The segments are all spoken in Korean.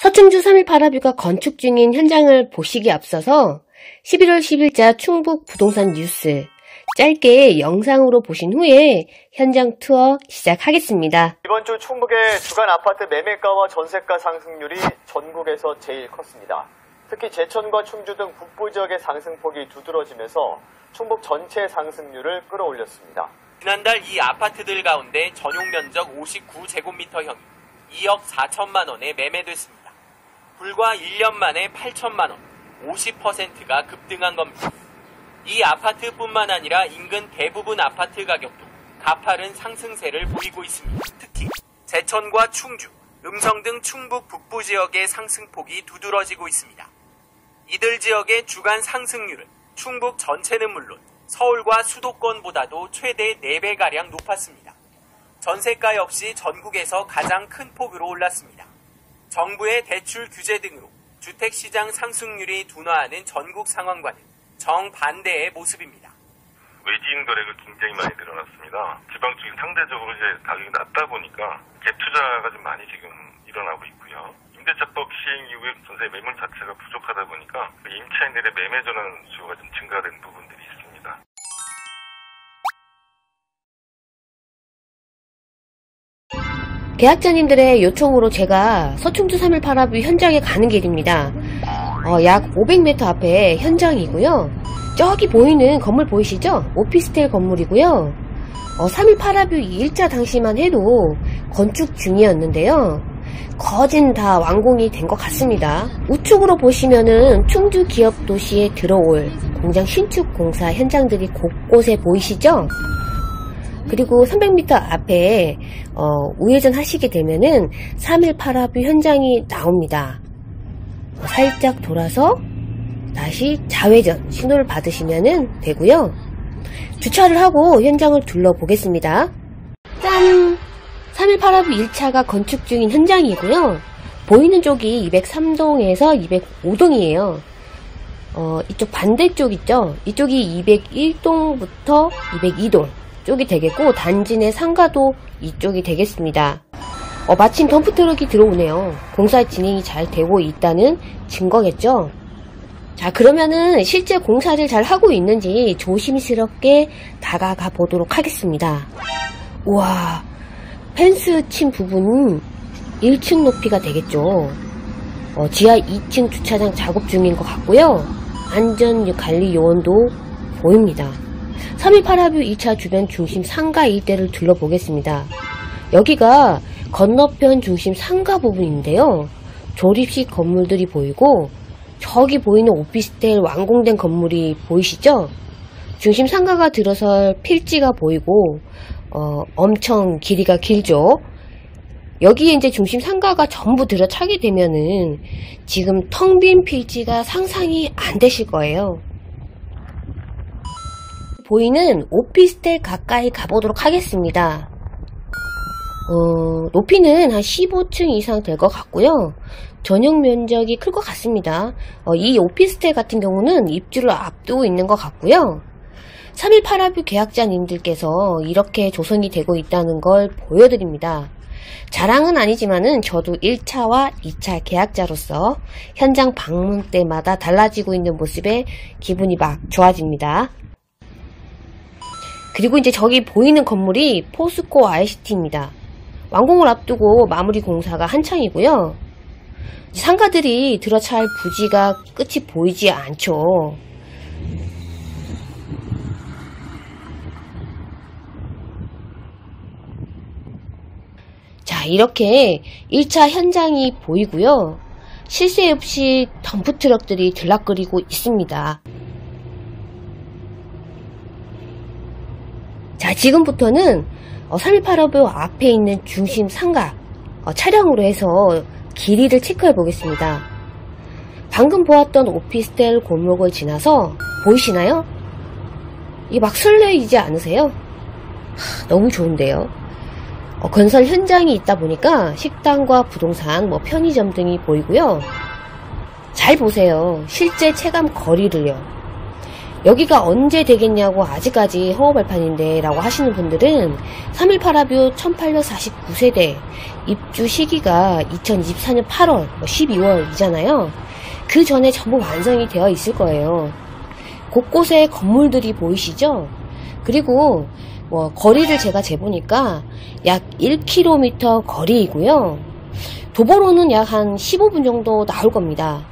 서충주 3일 파라뷰가 건축 중인 현장을 보시기 앞서서 11월 10일자 충북 부동산 뉴스 짧게 영상으로 보신 후에 현장 투어 시작하겠습니다. 이번 주 충북의 주간 아파트 매매가와 전세가 상승률이 전국에서 제일 컸습니다. 특히 제천과 충주 등 북부 지역의 상승폭이 두드러지면서 충북 전체 상승률을 끌어올렸습니다. 지난달 이 아파트들 가운데 전용 면적 59제곱미터형이 2억 4천만 원에 매매됐습니다. 불과 1년 만에 8천만 원, 50%가 급등한 겁니다. 이 아파트뿐만 아니라 인근 대부분 아파트 가격도 가파른 상승세를 보이고 있습니다. 특히 제천과 충주, 음성 등 충북 북부 지역의 상승폭이 두드러지고 있습니다. 이들 지역의 주간 상승률은 충북 전체는 물론 서울과 수도권보다도 최대 4배가량 높았습니다. 전세가 역시 전국에서 가장 큰 폭으로 올랐습니다. 정부의 대출 규제 등으로 주택시장 상승률이 둔화하는 전국 상황과는 정반대의 모습입니다. 외지인 거래가 굉장히 많이 늘어났습니다. 지방 쪽이 상대적으로 이제 가격이 낮다 보니까 갭 투자가 좀 많이 지금 일어나고 있고요. 임대차법 시행 이후에 전세 매물 자체가 부족하다 보니까 임차인들의 매매 전환 수요가 좀 증가된 부분들이 있습니다. 계약자님들의 요청으로 제가 서충주 3일 파라뷰 현장에 가는 길입니다. 약 500m 앞에 현장이고요. 저기 보이는 건물 보이시죠? 오피스텔 건물이고요. 3일 파라뷰 2일차 당시만 해도 건축 중이었는데요. 거진 다 완공이 된 것 같습니다. 우측으로 보시면은 충주 기업 도시에 들어올 공장 신축 공사 현장들이 곳곳에 보이시죠? 그리고 300m 앞에 우회전 하시게 되면은 3일 파라뷰 현장이 나옵니다. 살짝 돌아서 다시 좌회전 신호를 받으시면 되고요. 주차를 하고 현장을 둘러보겠습니다. 짠! 3일 파라뷰 1차가 건축 중인 현장이고요. 보이는 쪽이 203동에서 205동이에요. 이쪽 반대쪽 있죠? 이쪽이 201동부터 202동 쪽이 되겠고, 단지 내 상가도 이쪽이 되겠습니다. 마침 덤프트럭이 들어오네요. 공사 진행이 잘 되고 있다는 증거겠죠? 자, 그러면은 실제 공사를 잘 하고 있는지 조심스럽게 다가가 보도록 하겠습니다. 우와, 펜스 친 부분은 1층 높이가 되겠죠. 지하 2층 주차장 작업 중인 것 같고요. 안전관리 요원도 보입니다. 3일 파라뷰 2차 주변 중심 상가 일대를 둘러보겠습니다. 여기가 건너편 중심 상가 부분인데요. 조립식 건물들이 보이고, 저기 보이는 오피스텔 완공된 건물이 보이시죠? 중심 상가가 들어설 필지가 보이고, 엄청 길이가 길죠? 여기에 이제 중심 상가가 전부 들어차게 되면은 지금 텅 빈 필지가 상상이 안 되실 거예요. 보이는 오피스텔 가까이 가보도록 하겠습니다. 높이는 한 15층 이상 될 것 같고요. 전용 면적이 클 것 같습니다. 이 오피스텔 같은 경우는 입주를 앞두고 있는 것 같고요. 3일 파라뷰 계약자님들께서 이렇게 조성이 되고 있다는 걸 보여드립니다. 자랑은 아니지만은 저도 1차와 2차 계약자로서 현장 방문 때마다 달라지고 있는 모습에 기분이 막 좋아집니다. 그리고 이제 저기 보이는 건물이 포스코 ICT입니다. 완공을 앞두고 마무리 공사가 한창이고요. 상가들이 들어찰 부지가 끝이 보이지 않죠. 자, 이렇게 1차 현장이 보이고요. 쉴 새 없이 덤프트럭들이 들락거리고 있습니다. 자, 지금부터는 3일 파라뷰 앞에 있는 중심 상가 차량으로 해서 길이를 체크해 보겠습니다. 방금 보았던 오피스텔 골목을 지나서 보이시나요? 이게 막 설레이지 않으세요? 너무 좋은데요. 건설 현장이 있다 보니까 식당과 부동산, 편의점 등이 보이고요. 잘 보세요. 실제 체감 거리를요. 여기가 언제 되겠냐고 아직까지 허허벌판인데 라고 하시는 분들은 318 아뷰 1849세대 입주 시기가 2024년 8월, 12월이잖아요. 그 전에 전부 완성이 되어 있을 거예요. 곳곳에 건물들이 보이시죠? 그리고 거리를 제가 재보니까 약 1km 거리이고요. 도보로는 약 한 15분 정도 나올 겁니다.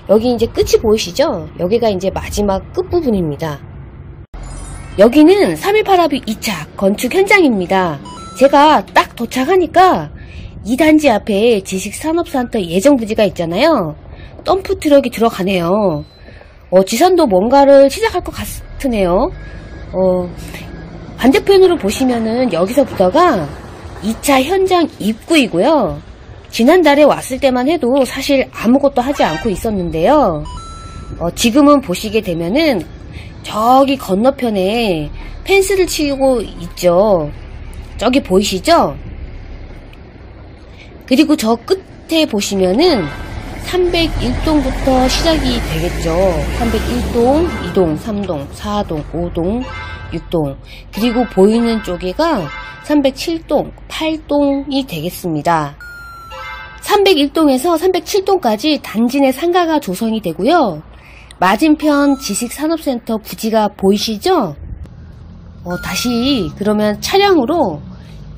여기 이제 끝이 보이시죠? 여기가 이제 마지막 끝부분입니다. 여기는 318 아뷰 2차 건축 현장입니다. 제가 딱 도착하니까 2단지 앞에 지식산업센터 예정부지가 있잖아요. 덤프트럭이 들어가네요. 지산도 뭔가를 시작할 것 같으네요. 반대편으로 보시면은 여기서부터가 2차 현장 입구이고요. 지난달에 왔을 때만 해도 사실 아무것도 하지 않고 있었는데요. 지금은 보시게 되면은 저기 건너편에 펜스를 치고 있죠. 저기 보이시죠? 그리고 저 끝에 보시면은 301동부터 시작이 되겠죠. 301동, 2동, 3동, 4동, 5동, 6동, 그리고 보이는 쪽에가 307동, 8동이 되겠습니다. 301동에서 307동까지 단지 내 상가가 조성이 되고요. 맞은편 지식산업센터 부지가 보이시죠? 다시 그러면 차량으로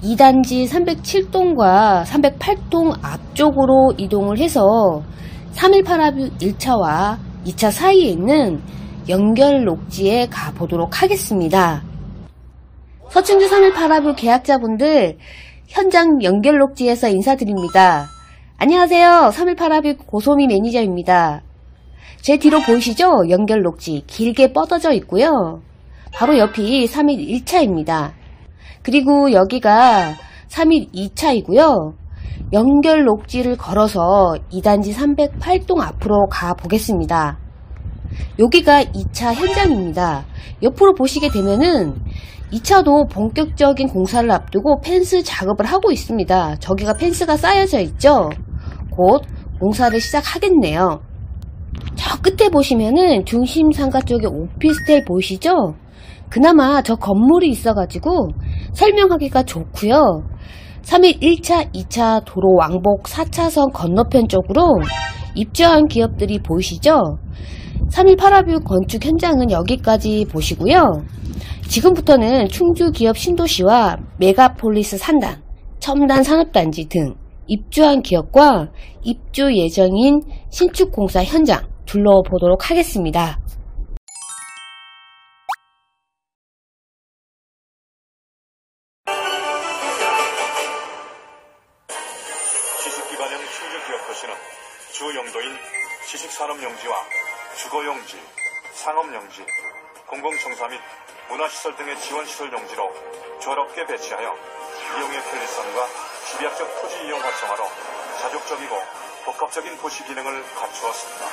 2단지 307동과 308동 앞쪽으로 이동을 해서 318 아뷰 1차와 2차 사이에 있는 연결 녹지에 가보도록 하겠습니다. 서충주 318 아뷰 계약자분들 현장 연결 녹지에서 인사드립니다. 안녕하세요. 318 아뷰 고소미 매니저입니다. 제 뒤로 보이시죠? 연결 녹지 길게 뻗어져 있고요. 바로 옆이 311차입니다. 그리고 여기가 312차이고요. 연결 녹지를 걸어서 2단지 308동 앞으로 가보겠습니다. 여기가 2차 현장입니다. 옆으로 보시게 되면은 2차도 본격적인 공사를 앞두고 펜스 작업을 하고 있습니다. 저기가 펜스가 쌓여져 있죠? 곧 공사를 시작하겠네요. 저 끝에 보시면은 중심 상가 쪽에 오피스텔 보이시죠? 그나마 저 건물이 있어가지고 설명하기가 좋고요. 311차, 2차 도로 왕복 4차선 건너편 쪽으로 입주한 기업들이 보이시죠? 318 아뷰 건축 현장은 여기까지 보시고요. 지금부터는 충주 기업 신도시와 메가폴리스 산단, 첨단 산업단지 등 입주한 기업과 입주 예정인 신축 공사 현장 둘러보도록 하겠습니다. 지식기반형 충주기업도시는 주 용도인 지식산업용지와 주거용지, 상업용지, 공공청사 및 문화시설 등의 지원시설 용지로 조화롭게 배치하여 이용의 편리성과 집약적 토지 이용 활성화로 자족적이고 복합적인 도시 기능을 갖추었습니다.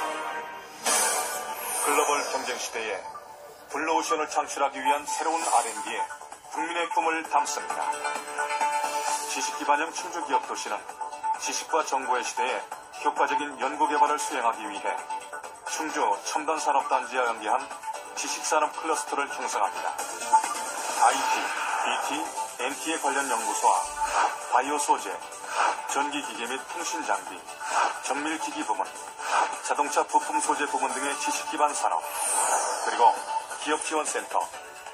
글로벌 경쟁 시대에 블루오션을 창출하기 위한 새로운 R&D에 국민의 꿈을 담습니다. 지식기반형 충주기업도시는 지식과 정보의 시대에 효과적인 연구개발을 수행하기 위해 충주 첨단산업단지와 연계한 지식산업 클러스터를 형성합니다. IT, BT, NT의 관련 연구소와 바이오 소재, 전기기계 및 통신장비, 정밀기기 부문, 자동차 부품 소재 부문 등의 지식기반 산업, 그리고 기업지원센터,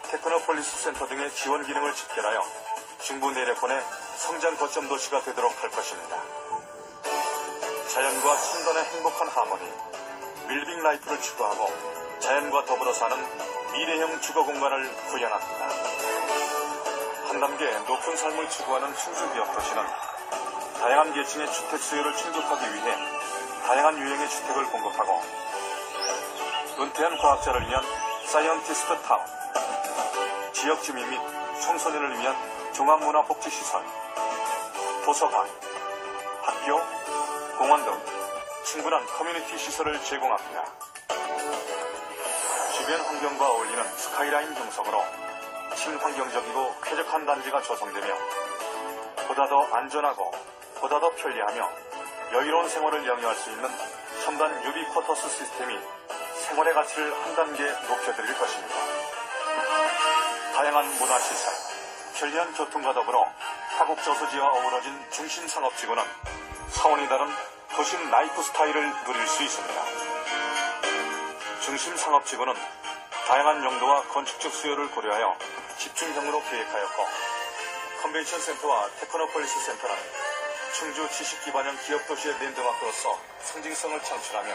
테크노폴리스 센터 등의 지원 기능을 집결하여 중부 내륙권의 성장 거점 도시가 되도록 할 것입니다. 자연과 친근의 행복한 하모니, 밀빙 라이프를 추구하고 자연과 더불어 사는 미래형 주거 공간을 구현합니다. 한 단계 높은 삶을 추구하는 충주기업 도시는 다양한 계층의 주택 수요를 충족하기 위해 다양한 유형의 주택을 공급하고 은퇴한 과학자를 위한 사이언티스트 타운, 지역 주민 및 청소년을 위한 종합문화복지시설, 도서관, 학교, 공원 등 충분한 커뮤니티 시설을 제공합니다. 주변 환경과 어울리는 스카이라인 형성으로 친환경적이고 쾌적한 단지가 조성되며 보다 더 안전하고 보다 더 편리하며 여유로운 생활을 영위할 수 있는 첨단 유비쿼터스 시스템이 생활의 가치를 한 단계 높여드릴 것입니다. 다양한 문화시설, 편리한 교통과 더불어 화곡 저수지와 어우러진 중심 상업지구는 차원이 다른 도심 라이프 스타일을 누릴 수 있습니다. 중심 상업지구는 다양한 용도와 건축적 수요를 고려하여 집중형으로 계획하였고, 컨벤션 센터와 테크노폴리스 센터는 충주 지식기반형 기업도시의 랜드마크로서 상징성을 창출하며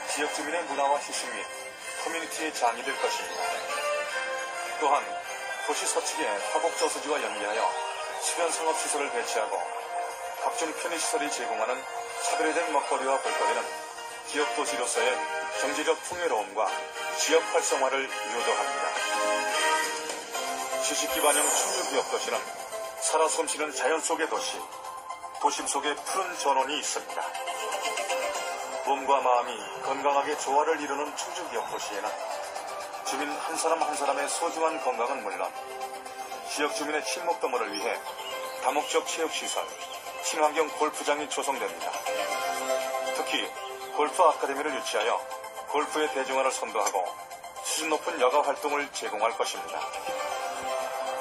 지역 주민의 문화와 휴식 및 커뮤니티의 장이 될 것입니다. 또한 도시 서측에 화곡 저수지와 연계하여 수변 상업시설을 배치하고 각종 편의시설이 제공하는 차별화된 먹거리와 볼거리는 기업 도시로서의 경제적 풍요로움과 지역 활성화를 유도합니다. 지식기반형 충주 기업 도시는 살아 숨쉬는 자연 속의 도시, 도심 속에 푸른 전원이 있습니다. 몸과 마음이 건강하게 조화를 이루는 충주 기업 도시에는 주민 한 사람 한 사람의 소중한 건강은 물론 지역 주민의 친목도모를 위해 다목적 체육시설, 친환경 골프장이 조성됩니다. 특히 골프 아카데미를 유치하여 골프의 대중화를 선도하고 수준 높은 여가 활동을 제공할 것입니다.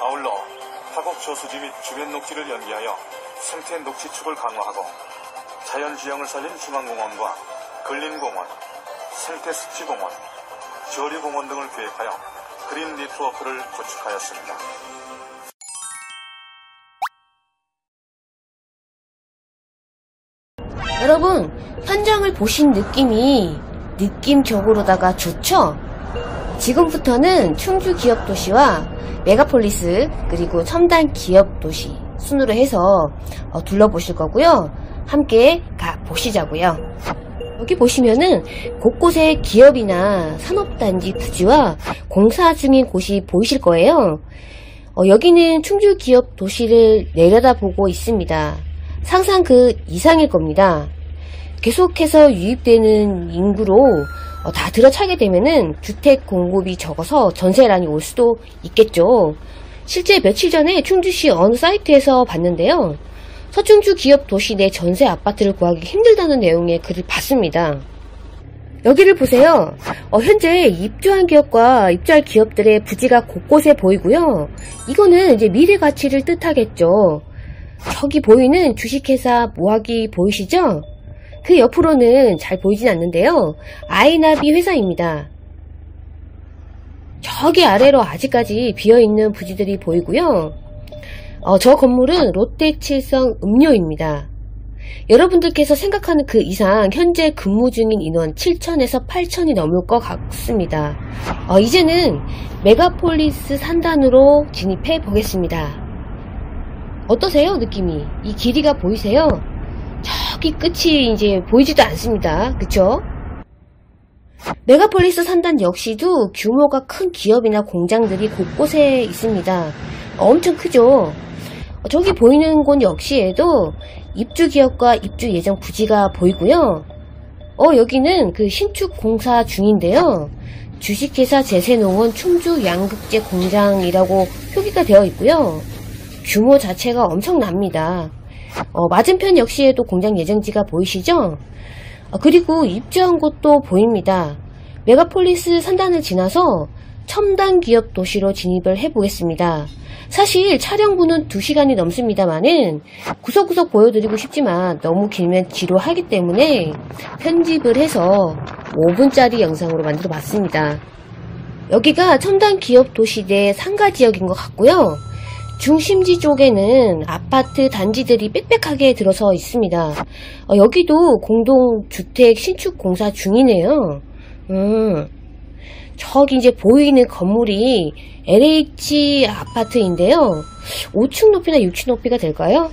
아울러 화곡 저수지 및 주변 녹지를 연계하여 생태 녹지축을 강화하고 자연지형을 살린 중앙공원과 근린공원, 생태습지공원, 저류공원 등을 계획하여 그린 네트워크를 구축하였습니다. 여러분, 현장을 보신 느낌이 느낌적으로다가 좋죠? 지금부터는 충주 기업도시와 메가폴리스 그리고 첨단 기업도시 순으로 해서 둘러보실 거고요. 함께 가보시자고요. 여기 보시면은 곳곳에 기업이나 산업단지 부지와 공사 중인 곳이 보이실 거예요. 여기는 충주 기업도시를 내려다보고 있습니다. 상상 그 이상일 겁니다. 계속해서 유입되는 인구로 다 들어차게 되면은 주택 공급이 적어서 전세난이 올 수도 있겠죠. 실제 며칠 전에 충주시 어느 사이트에서 봤는데요. 서충주 기업 도시 내 전세 아파트를 구하기 힘들다는 내용의 글을 봤습니다. 여기를 보세요. 현재 입주한 기업과 입주할 기업들의 부지가 곳곳에 보이고요. 이거는 이제 미래 가치를 뜻하겠죠. 저기 보이는 주식회사 모하기 보이시죠? 그 옆으로는 잘 보이진 않는데요. 아이나비 회사입니다. 저기 아래로 아직까지 비어있는 부지들이 보이고요. 저 건물은 롯데칠성 음료입니다. 여러분들께서 생각하는 그 이상 현재 근무 중인 인원 7,000에서 8,000이 넘을 것 같습니다. 이제는 메가폴리스 산단으로 진입해 보겠습니다. 어떠세요, 느낌이? 이 길이가 보이세요? 저기 끝이 이제 보이지도 않습니다. 그쵸? 메가폴리스 산단 역시도 규모가 큰 기업이나 공장들이 곳곳에 있습니다. 엄청 크죠? 저기 보이는 곳 역시에도 입주 기업과 입주 예정 부지가 보이고요. 여기는 그 신축 공사 중인데요. 주식회사 제세농원 충주 양극재 공장이라고 표기가 되어 있고요. 규모 자체가 엄청납니다. 맞은편 역시에도 공장 예정지가 보이시죠? 그리고 입주한 곳도 보입니다. 메가폴리스 산단을 지나서 첨단 기업 도시로 진입을 해보겠습니다. 사실 촬영분은 2시간이 넘습니다만은 구석구석 보여드리고 싶지만 너무 길면 지루하기 때문에 편집을 해서 5분짜리 영상으로 만들어 봤습니다. 여기가 첨단 기업 도시 내 상가 지역인 것 같고요. 중심지 쪽에는 아파트 단지들이 빽빽하게 들어서 있습니다. 여기도 공동주택 신축 공사 중이네요. 저기 이제 보이는 건물이 LH 아파트인데요. 5층 높이나 6층 높이가 될까요?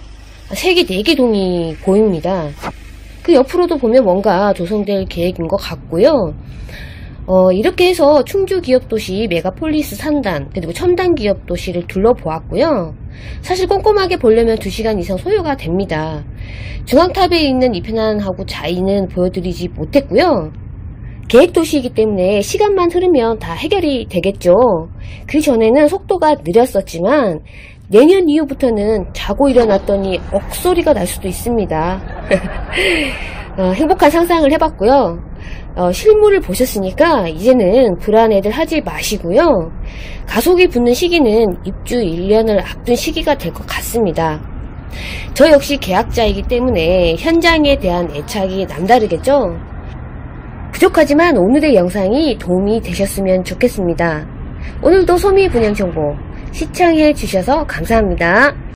3개, 4개 동이 보입니다. 그 옆으로도 보면 뭔가 조성될 계획인 것 같고요. 이렇게 해서 충주 기업도시 메가폴리스 산단 그리고 첨단 기업도시를 둘러보았고요. 사실 꼼꼼하게 보려면 2시간 이상 소요가 됩니다. 중앙탑에 있는 이편안하고 자이는 보여드리지 못했고요. 계획도시이기 때문에 시간만 흐르면 다 해결이 되겠죠. 그 전에는 속도가 느렸었지만 내년 이후부터는 자고 일어났더니 억소리가 날 수도 있습니다. 행복한 상상을 해봤고요. 실물을 보셨으니까 이제는 불안해들 하지 마시고요. 가속이 붙는 시기는 입주 1년을 앞둔 시기가 될 것 같습니다. 저 역시 계약자이기 때문에 현장에 대한 애착이 남다르겠죠? 부족하지만 오늘의 영상이 도움이 되셨으면 좋겠습니다. 오늘도 소미 분양 정보 시청해 주셔서 감사합니다.